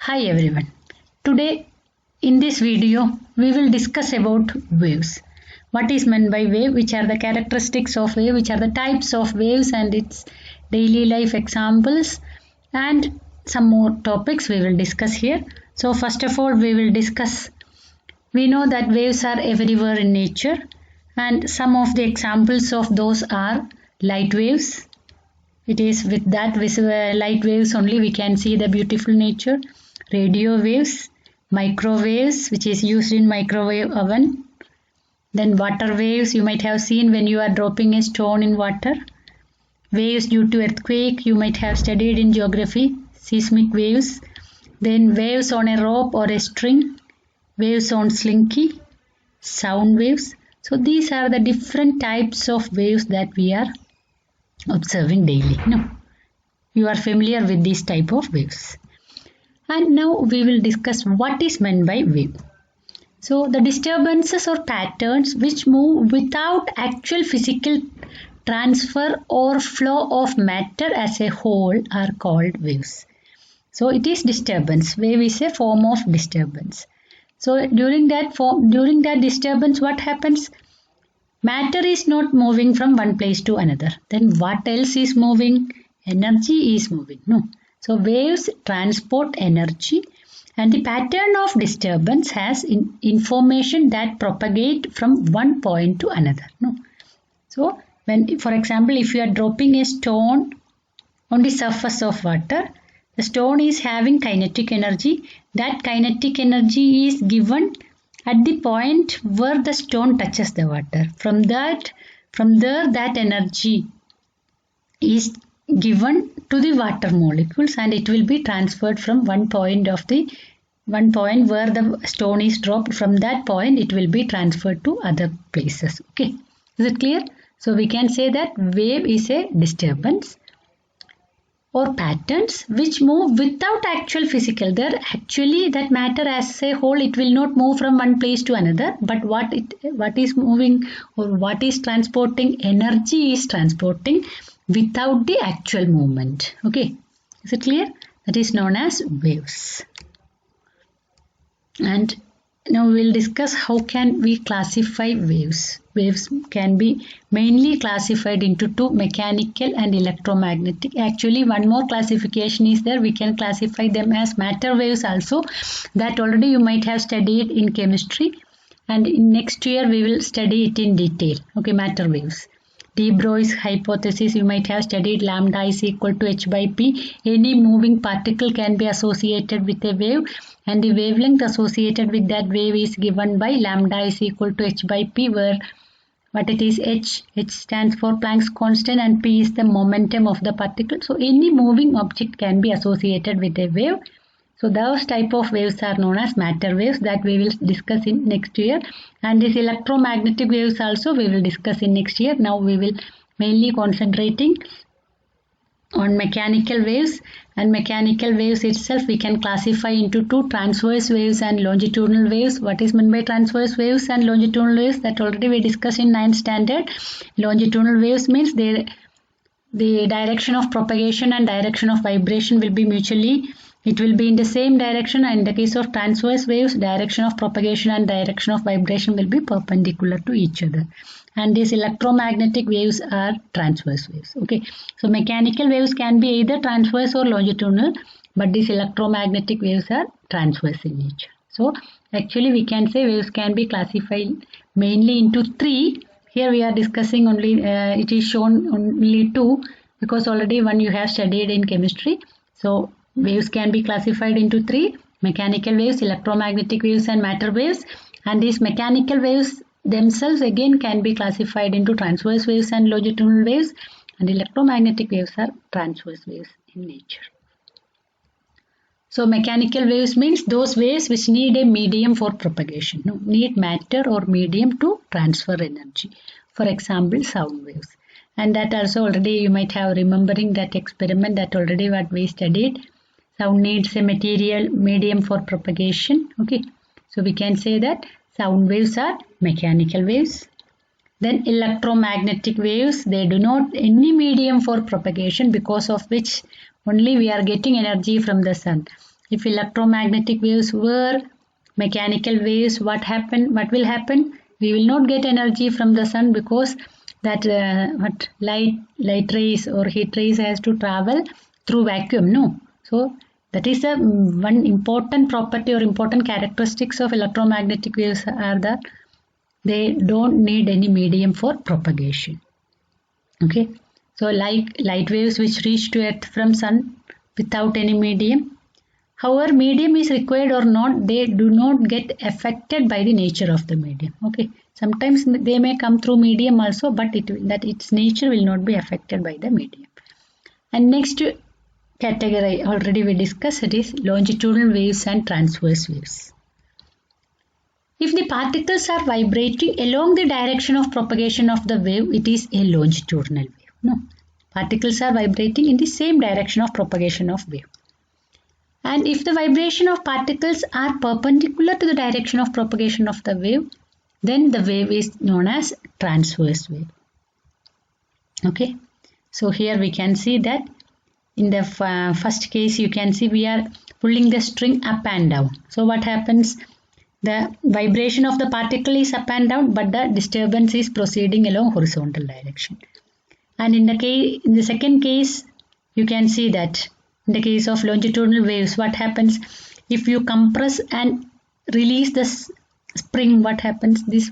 Hi everyone. Today in this video we will discuss about waves. What is meant by wave, which are the characteristics of wave, which are the types of waves and its daily life examples, and some more topics we will discuss here. So first of all we know that waves are everywhere in nature, and some of the examples of those are light waves. It is with that light waves only we can see the beautiful nature. Radio waves, microwaves, which is used in microwave oven. Then water waves, you might have seen when you are dropping a stone in water. Waves due to earthquake, you might have studied in geography. Seismic waves. Then waves on a rope or a string. Waves on slinky. Sound waves. So these are the different types of waves that we are observing daily. No, you are familiar with these type of waves. And now we will discuss what is meant by wave. So the disturbances or patterns which move without actual physical transfer or flow of matter as a whole are called waves. So it is disturbance. Wave is a form of disturbance. So during that disturbance, what happens? Matter is not moving from one place to another. Then what else is moving? Energy is moving. No. So waves transport energy, and the pattern of disturbance has information that propagate from one point to another. No. So when, for example, if you are dropping a stone on the surface of water, the stone is having kinetic energy. That kinetic energy is given at the point where the stone touches the water. From there that energy is given to the water molecules, and it will be transferred from one point where the stone is dropped. From that point it will be transferred to other places. Okay, is it clear? So we can say that wave is a disturbance or patterns which move without actual physical. There actually that matter as a whole, it will not move from one place to another, but what is moving or what is transporting energy is transporting without the actual movement. Okay, is it clear? That is known as waves. And now we will discuss how can we classify waves. Waves can be mainly classified into two, mechanical and electromagnetic. Actually one more classification is there. We can classify them as matter waves also. That already you might have studied in chemistry, and in next year we will study it in detail. Okay, matter waves. De Broglie's hypothesis, you might have studied lambda is equal to h by p. Any moving particle can be associated with a wave, and the wavelength associated with that wave is given by lambda is equal to h by p, where what it is h stands for Planck's constant and p is the momentum of the particle. So any moving object can be associated with a wave. So those type of waves are known as matter waves that we will discuss in next year, and these electromagnetic waves also we will discuss in next year. Now we will mainly concentrating on mechanical waves, and mechanical waves itself we can classify into two, transverse waves and longitudinal waves. What is meant by transverse waves and longitudinal waves? That already we discussed in 9th standard. Longitudinal waves means the direction of propagation and direction of vibration will be it will be in the same direction, and in the case of transverse waves, direction of propagation and direction of vibration will be perpendicular to each other. And these electromagnetic waves are transverse waves. Okay, so mechanical waves can be either transverse or longitudinal, but these electromagnetic waves are transverse in nature. So actually we can say waves can be classified mainly into three. Here we are discussing only, it is shown only two because already one you have studied in chemistry. So waves can be classified into three: mechanical waves, electromagnetic waves and matter waves. And these mechanical waves themselves again can be classified into transverse waves and longitudinal waves, and electromagnetic waves are transverse waves in nature. So mechanical waves means those waves which need a medium for propagation, need matter or medium to transfer energy. For example, sound waves. And that also already you might have remembering that experiment that already what we studied. Sound needs a medium for propagation. Okay, so we can say that sound waves are mechanical waves. Then electromagnetic waves, they do not any medium for propagation, because of which only we are getting energy from the sun. If electromagnetic waves were mechanical waves, what will happen? We will not get energy from the sun, because that light rays or heat rays has to travel through vacuum, no? So that is a one important property or important characteristics of electromagnetic waves are that they don't need any medium for propagation. Okay, so like light waves which reach to earth from sun without any medium. However, medium is required or not, they do not get affected by the nature of the medium. Okay, sometimes they may come through medium also, but its nature will not be affected by the medium. And next category already we discussed, it is longitudinal waves and transverse waves. If the particles are vibrating along the direction of propagation of the wave, it is a longitudinal wave. No, particles are vibrating in the same direction of propagation of wave. And if the vibration of particles are perpendicular to the direction of propagation of the wave, then the wave is known as transverse wave. Okay, so here we can see that in the first case you can see we are pulling the string up and down. So what happens? The vibration of the particle is up and down, but the disturbance is proceeding along horizontal direction. And in the second case, you can see that in the case of longitudinal waves, what happens? If you compress and release the spring, what happens? These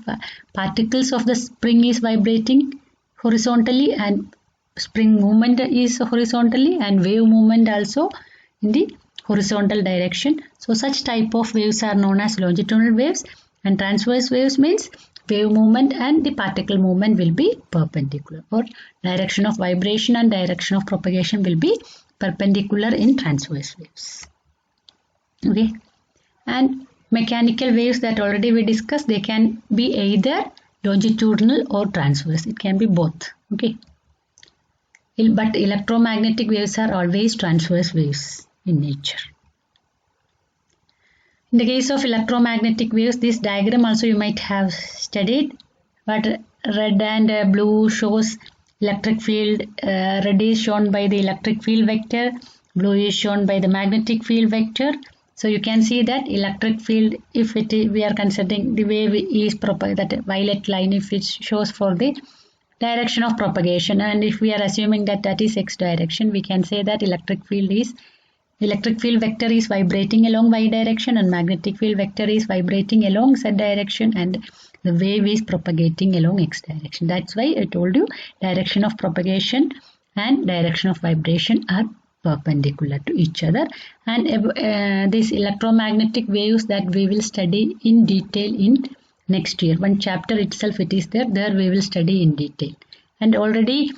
particles of the spring is vibrating horizontally, and spring movement is horizontally, and wave movement also in the horizontal direction. So such type of waves are known as longitudinal waves, and transverse waves means wave movement and the particle movement will be perpendicular, or direction of vibration and direction of propagation will be perpendicular in transverse waves. Okay, and mechanical waves that already we discussed, they can be either longitudinal or transverse. It can be both. Okay, but electromagnetic waves are always transverse waves in nature. In the case of electromagnetic waves, this diagram also you might have studied, but red and blue shows electric field. Red is shown by the electric field vector, blue is shown by the magnetic field vector. So you can see that electric field, if we are considering the wave is that violet line, if it shows for the direction of propagation, and if we are assuming that is x direction, we can say that electric field vector is vibrating along y direction, and magnetic field vector is vibrating along z direction, and the wave is propagating along x direction. That's why I told you direction of propagation and direction of vibration are perpendicular to each other. And these electromagnetic waves that we will study in detail in next year. One chapter itself it is there we will study in detail. And already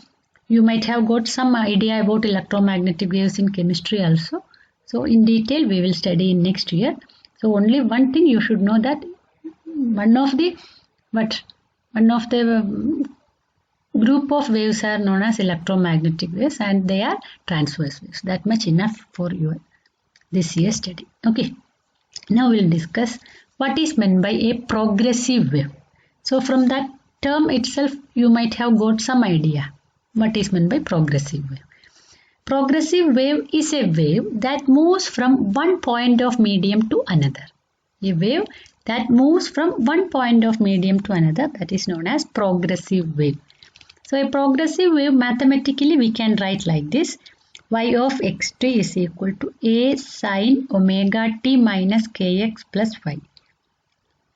you might have got some idea about electromagnetic waves in chemistry also. So in detail we will study in next year. So only one thing you should know, that one of the group of waves are known as electromagnetic waves, and they are transverse waves. That much enough for your this year's study. Okay, now we will discuss what is meant by a progressive wave. So from that term itself you might have got some idea what is meant by progressive wave. Progressive wave is a wave that moves from one point of medium to another. A wave that moves from one point of medium to another, that is known as progressive wave. So a progressive wave, mathematically we can write like this: y of xt is equal to a sin omega t minus kx plus y.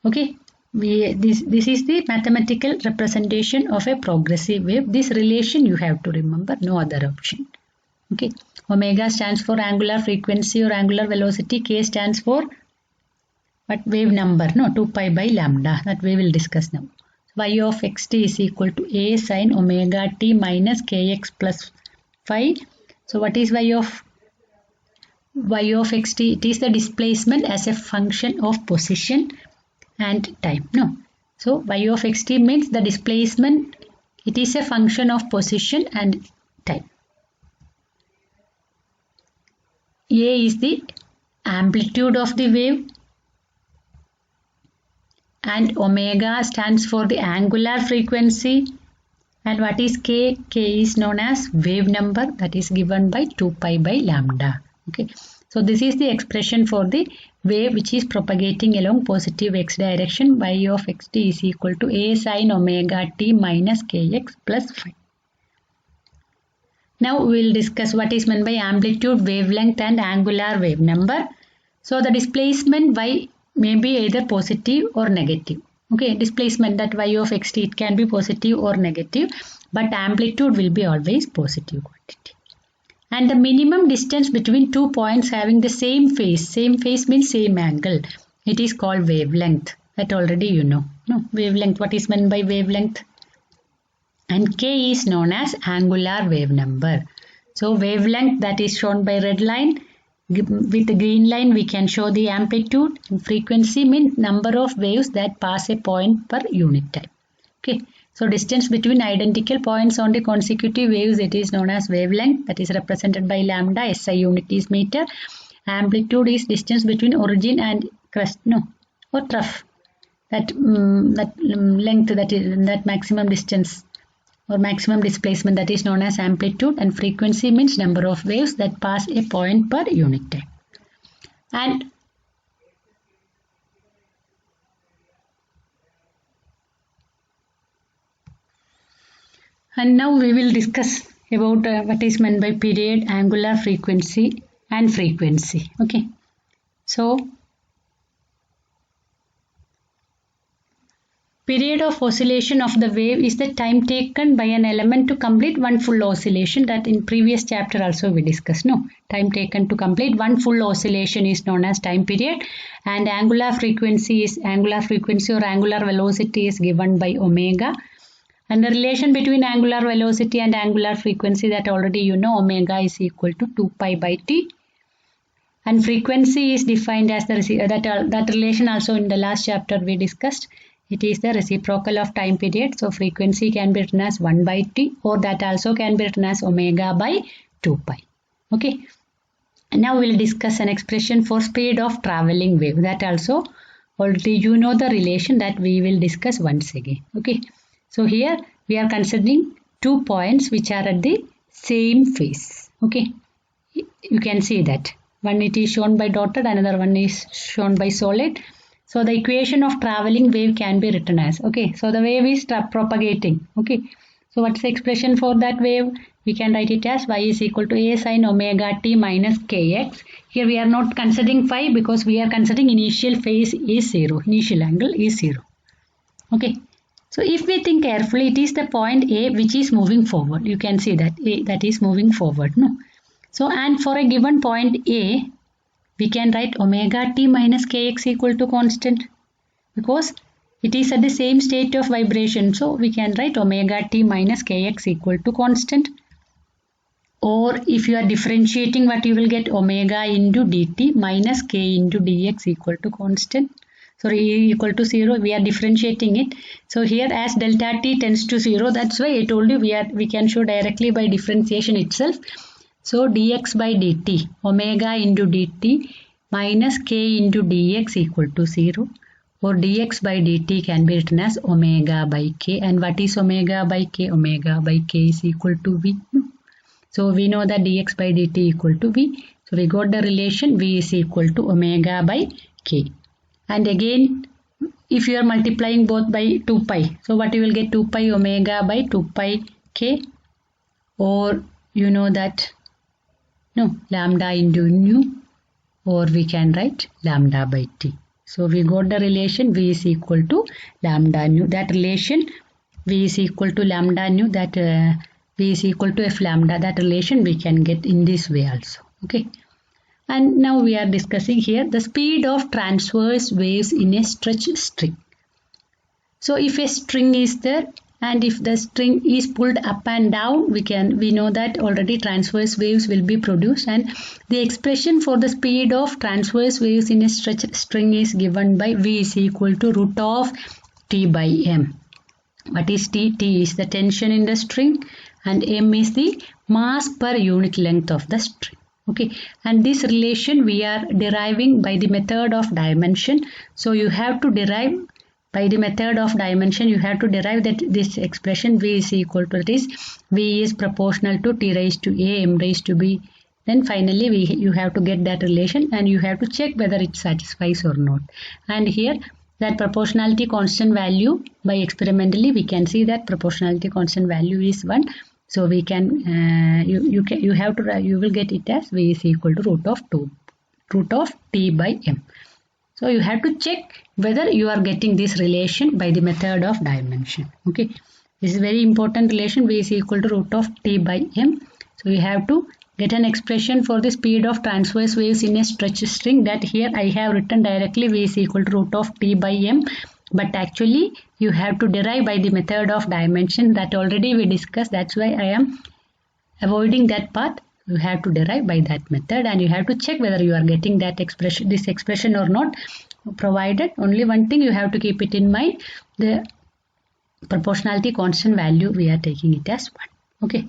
Okay, this is the mathematical representation of a progressive wave. This relation you have to remember, no other option. Okay, omega stands for angular frequency or angular velocity, k stands for what? Wave number, no, 2 pi by lambda, that we will discuss now. Y of xt is equal to a sin omega t minus kx plus phi. So what is y of xt? It is the displacement as a function of position and time. No, so y of xt means the displacement, it is a function of position and time. A is the amplitude of the wave, and omega stands for the angular frequency, and what is k? K is known as wave number, that is given by 2 pi by lambda. Okay, So this is the expression for the wave which is propagating along positive x direction. Y of xt is equal to a sin omega t minus kx plus phi. Now we will discuss what is meant by amplitude, wavelength and angular wave number. So the displacement y may be either positive or negative. Okay, displacement, that y of xt, it can be positive or negative, but amplitude will be always positive quantity. And the minimum distance between 2 points having the same phase means same angle, it is called wavelength. That already you know. No, wavelength, what is meant by wavelength? And k is known as angular wave number. So wavelength, that is shown by red line. With the green line we can show the amplitude. Frequency means number of waves that pass a point per unit time. Okay, so distance between identical points on the consecutive waves, it is known as wavelength, that is represented by lambda. SI unit is meter. Amplitude is distance between origin and crest, or trough. That length, that maximum distance or maximum displacement, that is known as amplitude. And frequency means number of waves that pass a point per unit time. And now we will discuss about what is meant by period, angular frequency and frequency. Okay, so period of oscillation of the wave is the time taken by an element to complete one full oscillation. That in previous chapter also we discussed. Time taken to complete one full oscillation is known as time period. And angular frequency or angular velocity is given by omega. And the relation between angular velocity and angular frequency, that already you know, omega is equal to 2 pi by t. And frequency is defined as that relation also in the last chapter we discussed. It is the reciprocal of time period. So frequency can be written as 1 by t, or that also can be written as omega by 2 pi. Okay. And now we will discuss an expression for speed of traveling wave. That also already you know the relation, that we will discuss once again. Okay. So here we are considering 2 points which are at the same phase. Okay. You can see that. One it is shown by dotted, another one is shown by solid. So the equation of traveling wave can be written as, okay, so the wave is propagating. Okay. So what's the expression for that wave? We can write it as y is equal to a sin omega t minus kx. Here we are not considering phi because we are considering initial phase is 0. Initial angle is 0. Okay. So if we think carefully, it is the point A which is moving forward. You can see that A, that is moving forward. So and for a given point A, we can write omega t minus kx equal to constant, because it is at the same state of vibration. So we can write omega t minus kx equal to constant. Or if you are differentiating, what you will get, omega into dt minus k into dx equal to constant. So E equal to 0, we are differentiating it. So here as delta t tends to 0, that's why I told you we can show directly by differentiation itself. So dx by dt, omega into dt minus k into dx equal to 0. Or dx by dt can be written as omega by k. And what is omega by k? Omega by k is equal to v. So we know that dx by dt equal to v. So we got the relation v is equal to omega by k. And again, if you are multiplying both by 2 pi, so what you will get, 2 pi omega by 2 pi k, or you know that, lambda into nu, or we can write lambda by t. So we got the relation v is equal to lambda nu. That relation v is equal to lambda nu, that v is equal to f lambda, that relation we can get in this way also. Okay. And now we are discussing here the speed of transverse waves in a stretched string. So if a string is there and if the string is pulled up and down, we know that already transverse waves will be produced, and the expression for the speed of transverse waves in a stretched string is given by v is equal to root of t by m. What is t? T is the tension in the string and m is the mass per unit length of the string. Okay, and this relation we are deriving by the method of dimension. So you have to derive by the method of dimension, you have to derive that this expression v is equal to this. V is proportional to t raised to a m raised to b Then finally you have to get that relation and you have to check whether it satisfies or not. And here that proportionality constant value, by experimentally we can see that proportionality constant value is 1. So we can you will get it as V is equal to root of T by M. So you have to check whether you are getting this relation by the method of dimension. Okay, this is very important relation. V is equal to root of T by M. So you have to get an expression for the speed of transverse waves in a stretch string. That here I have written directly V is equal to root of T by M. But actually you have to derive by the method of dimension, that already we discussed. That's why I am avoiding that part. You have to derive by that method and you have to check whether you are getting that expression, this expression or not. Provided only one thing you have to keep it in mind, the proportionality constant value we are taking it as 1. Okay.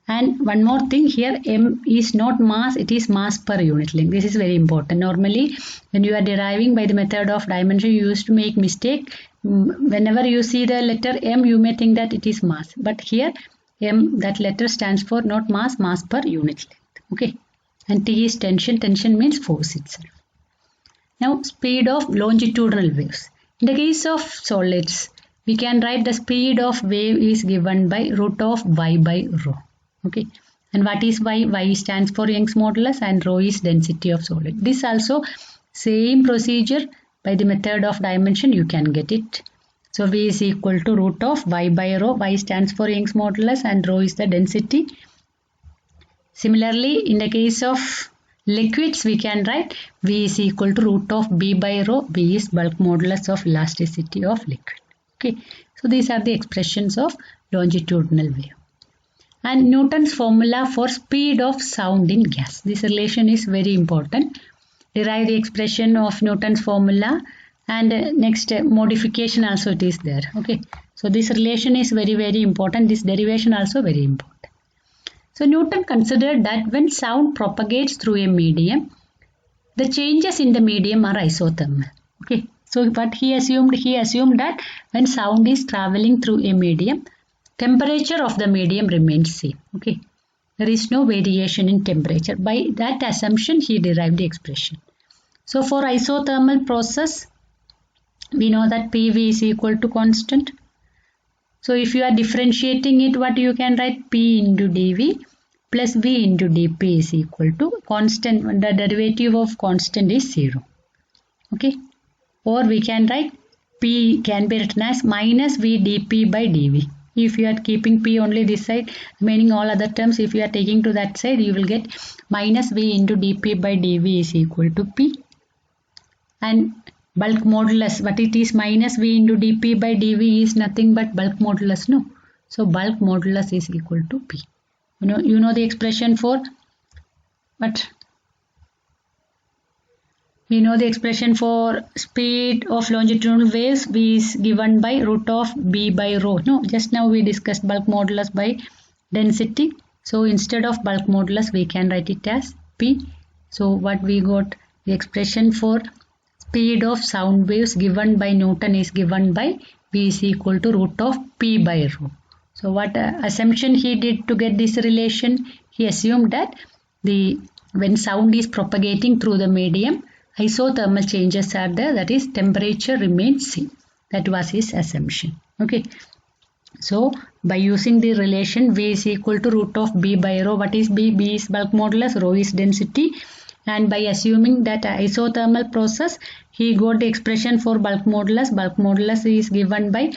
And one more thing, here M is not mass, it is mass per unit length. This is very important. Normally when you are deriving by the method of dimension, you used to make mistake. Whenever you see the letter M, you may think that it is mass. But here M, that letter stands for not mass, mass per unit length. Okay. And T is tension. Tension means force itself. Now speed of longitudinal waves. In the case of solids, we can write the speed of wave is given by root of y by rho. Okay, and what is y? Y stands for Young's modulus and rho is density of solid. This also same procedure by the method of dimension you can get it. So V is equal to root of y by rho. Y stands for Young's modulus and rho is the density. Similarly, in the case of liquids, we can write V is equal to root of B by rho. B is bulk modulus of elasticity of liquid. Okay, so these are the expressions of longitudinal wave. And Newton's formula for speed of sound in gas. This relation is very important. Derive the expression of Newton's formula and next modification also it is there. Okay, so this relation is very important. This derivation also very important. So Newton considered that when sound propagates through a medium, the changes in the medium are isothermal. Okay, so what he assumed that when sound is traveling through a medium, temperature of the medium remains same. Okay, there is no variation in temperature. By that assumption, he derived the expression. So for isothermal process, we know that PV is equal to constant. So if you are differentiating it, what you can write? P into dV plus V into dP is equal to constant. The derivative of constant is 0. Okay, or we can write P can be written as minus V dP by dV. If you are keeping P only this side, remaining all other terms, if you are taking to that side, you will get minus V into dP by dV is equal to P. And bulk modulus, what it is? Minus V into dP by dV is nothing but bulk modulus, no? So bulk modulus is equal to P. You know the expression for what? We know the expression for speed of longitudinal waves. V is given by root of B by rho. No, just now we discussed bulk modulus by density. So instead of bulk modulus, we can write it as P. So what we got? The expression for speed of sound waves given by Newton is given by V is equal to root of P by rho. So what assumption he did to get this relation? He assumed that when sound is propagating through the medium, isothermal changes are there, that is temperature remains same. That was his assumption. Okay. So by using the relation V is equal to root of B by rho, what is B? B is bulk modulus, rho is density. And by assuming that isothermal process, he got the expression for bulk modulus. Bulk modulus is given by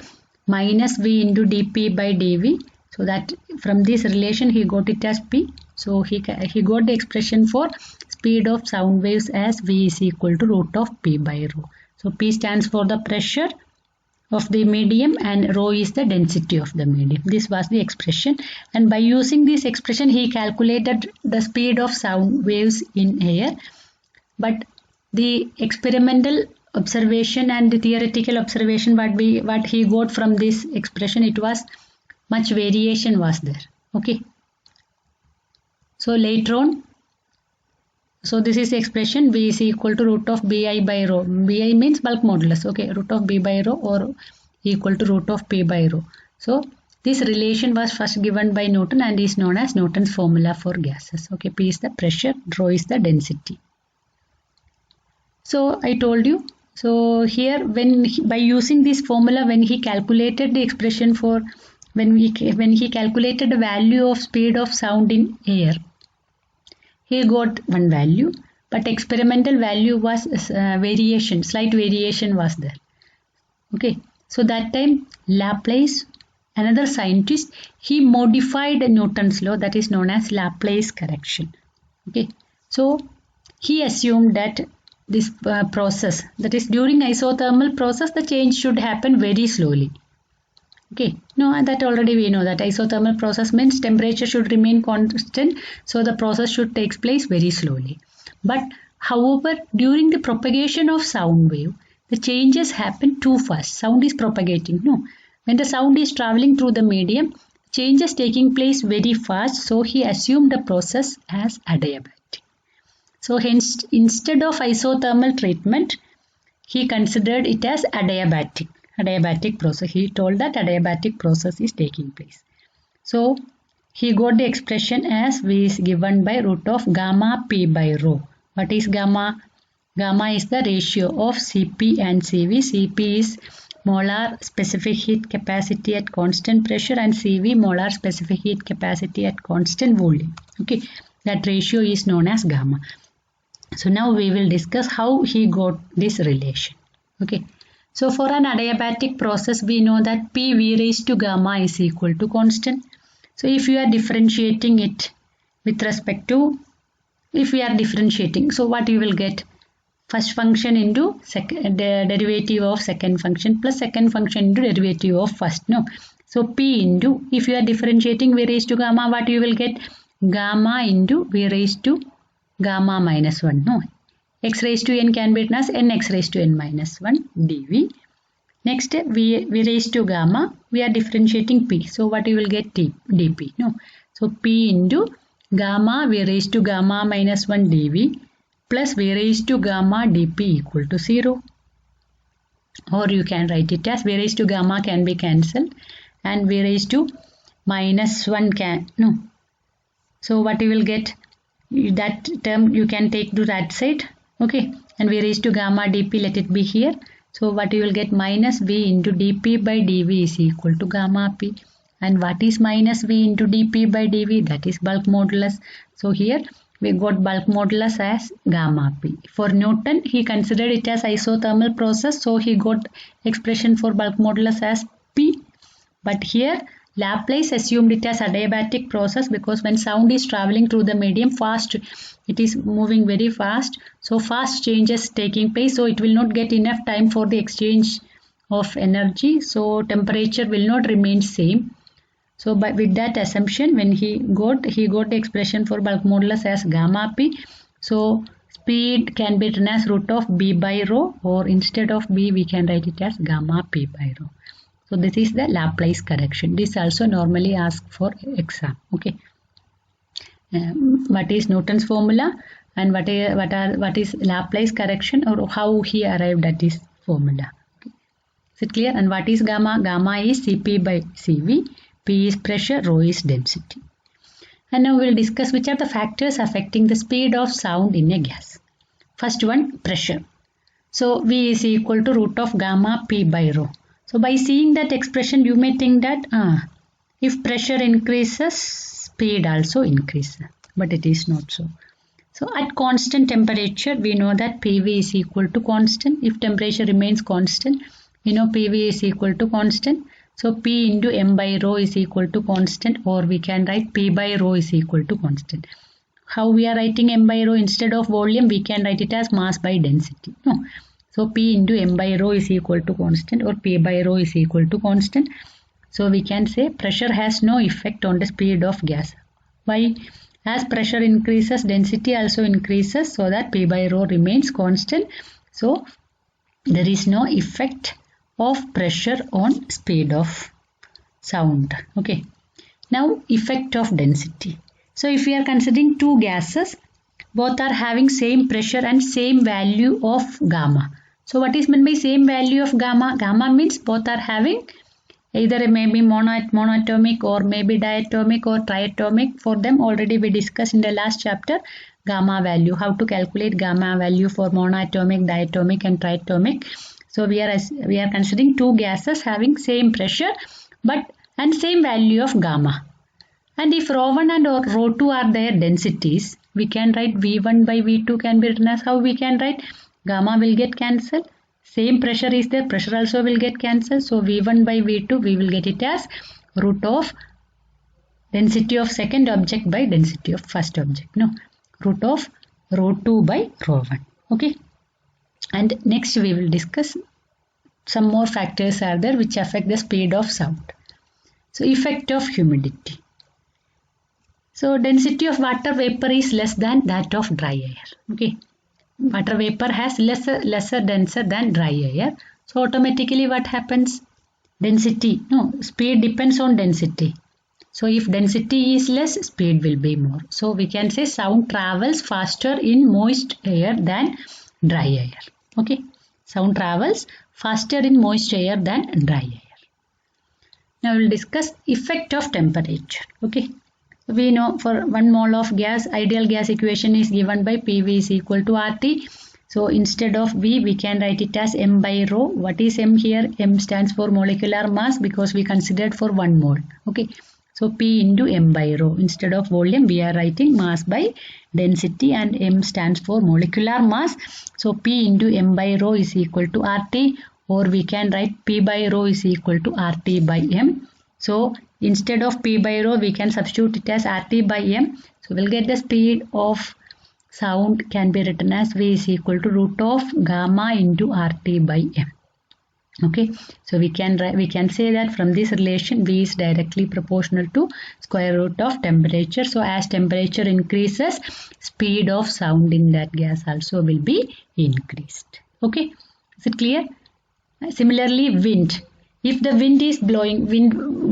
minus V into dP by dV. So that from this relation he got it as P. So he got the expression for speed of sound waves as V is equal to root of P by rho. So P stands for the pressure of the medium and rho is the density of the medium. This was the expression, and by using this expression he calculated the speed of sound waves in air. But the experimental observation and the theoretical observation, what he got from this expression, it was much variation was there. Okay, so later on, so this is the expression V is equal to root of Bi by rho. Bi means bulk modulus. Okay, root of B by rho or equal to root of P by rho. So This relation was first given by Newton and is known as Newton's formula for gases. Okay, P is the pressure, rho is the density. So I told you. So here, by using this formula, when he calculated the expression for when he calculated the value of speed of sound in air, he got one value, but experimental value was slight variation was there. Okay, so that time Laplace, another scientist, he modified Newton's law, that is known as Laplace correction. Okay, so he assumed that this process, that is during isothermal process, the change should happen very slowly. Okay, no, that already we know that isothermal process means temperature should remain constant, so the process should take place very slowly. But however, during the propagation of sound wave, the changes happen too fast. Sound is propagating. No, when the sound is traveling through the medium, changes taking place very fast. So he assumed the process as adiabatic. So hence, instead of isothermal treatment, he considered it as adiabatic process. He told that adiabatic process is taking place. So he got the expression as V is given by root of gamma P by rho. What is gamma? Gamma is the ratio of Cp and Cv. Cp is molar specific heat capacity at constant pressure and Cv molar specific heat capacity at constant volume. Okay, that ratio is known as gamma. So now we will discuss how he got this relation. Okay, so for an adiabatic process, we know that P V raised to gamma is equal to constant. So if you are differentiating it with respect to, if we are differentiating, so what you will get? First function into the derivative of second function plus second function into derivative of first. No, so P into, if you are differentiating V raised to gamma, what you will get? Gamma into V raised to gamma minus 1. No, x raised to n can be written as nx raised to n minus 1 dv. Next, v raised to gamma, we are differentiating p. So what you will get? dp. No, so p into gamma v raised to gamma minus 1 dv plus v raised to gamma dp equal to 0. Or you can write it as v raised to gamma can be cancelled and v raised to minus 1 can, no. So what you will get? That term you can take to that side. Okay, and v raised to gamma dp, let it be here. So what you will get? Minus v into dp by dv is equal to gamma p. And what is minus v into dp by dv? That is bulk modulus. So here we got bulk modulus as gamma p. For Newton, he considered it as isothermal process, so he got expression for bulk modulus as p. But here Laplace assumed it as adiabatic process because when sound is traveling through the medium fast, it is moving very fast. So fast changes taking place. So it will not get enough time for the exchange of energy. So temperature will not remain same. So with that assumption, when he got the expression for bulk modulus as gamma p. So speed can be written as root of b by rho, or instead of b we can write it as gamma p by rho. So this is the Laplace correction. This also normally asked for exam. Okay. What is Newton's formula and what is Laplace correction, or how he arrived at this formula? Okay. Is it clear? And what is gamma? Gamma is Cp by Cv. P is pressure, rho is density. And now we will discuss which are the factors affecting the speed of sound in a gas. First one, pressure. So V is equal to root of gamma P by rho. So by seeing that expression, you may think that if pressure increases, speed also increases. But it is not so. So at constant temperature, we know that PV is equal to constant. If temperature remains constant, we know PV is equal to constant. So P into m by rho is equal to constant, or we can write P by rho is equal to constant. How we are writing m by rho? Instead of volume, we can write it as mass by density. No. So P into m by rho is equal to constant, or P by rho is equal to constant. So we can say pressure has no effect on the speed of gas. Why? As pressure increases, density also increases, so that P by rho remains constant. So there is no effect of pressure on speed of sound. Okay. Now effect of density. So if we are considering two gases, both are having same pressure and same value of gamma. So what is meant by same value of gamma? Gamma means both are having Either it may be monoatomic or maybe diatomic or triatomic. For them already we discussed in the last chapter gamma value, how to calculate gamma value for monoatomic, diatomic and triatomic. So we are considering two gases having same pressure and same value of gamma. And if ρ1 and ρ2 are their densities, we can write V1 by V2 can be written as how we can write gamma will get cancelled. Same pressure is there, pressure also will get cancelled. So V1 by V2 we will get it as root of density of second object by density of first object. No, root of ρ2 by ρ1. Okay. And next we will discuss some more factors are there which affect the speed of sound. So effect of humidity. So density of water vapor is less than that of dry air. Okay. Water vapor has lesser denser than dry air. So automatically what happens? Speed depends on density. So if density is less, speed will be more. So we can say sound travels faster in moist air than dry air. Okay. Sound travels faster in moist air than dry air. Now we will discuss effect of temperature. Okay. We know for 1 mole of gas, ideal gas equation is given by PV is equal to RT. So instead of V, we can write it as M by rho. What is M here? M stands for molecular mass because we considered for 1 mole. Okay. So P into M by rho. Instead of volume, we are writing mass by density and M stands for molecular mass. So P into M by rho is equal to RT, or we can write P by rho is equal to RT by M. So instead of P by rho, we can substitute it as RT by M. So we'll get the speed of sound can be written as V is equal to root of gamma into RT by M. Okay, so we can say that from this relation V is directly proportional to square root of temperature. So as temperature increases, speed of sound in that gas also will be increased. Okay, is it clear? Similarly, wind. If the wind is blowing,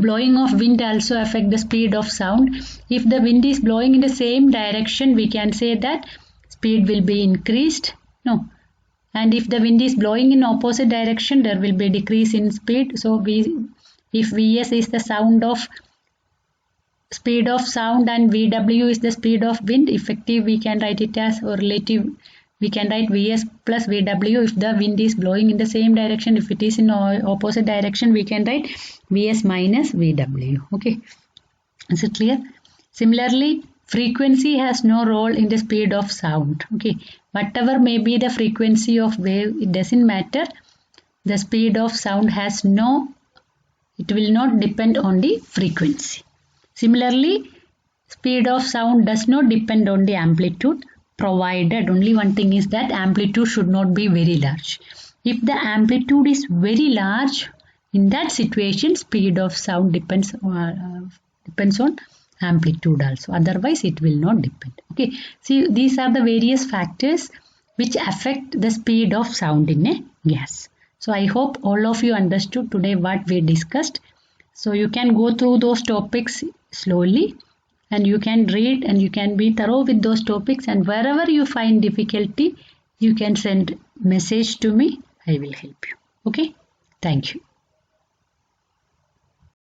blowing of wind also affect the speed of sound. If the wind is blowing in the same direction, we can say that speed will be increased. No. And if the wind is blowing in opposite direction, there will be decrease in speed. So if Vs is the speed of sound and Vw is the speed of wind, effective we can write it as, or relative we can write Vs plus Vw if the wind is blowing in the same direction. If it is in opposite direction, we can write Vs minus Vw. Okay, is it clear? Similarly, frequency has no role in the speed of sound. Okay, whatever may be the frequency of wave, it doesn't matter. The speed of sound it will not depend on the frequency. Similarly, speed of sound does not depend on the amplitude, provided only one thing is that amplitude should not be very large. If the amplitude is very large, in that situation speed of sound depends on amplitude also. Otherwise it will not depend. Okay, see, these are the various factors which affect the speed of sound in a gas. So I hope all of you understood today what we discussed. So you can go through those topics slowly, and you can read and you can be thorough with those topics, and wherever you find difficulty, you can send message to me. I will help you. Okay, thank you.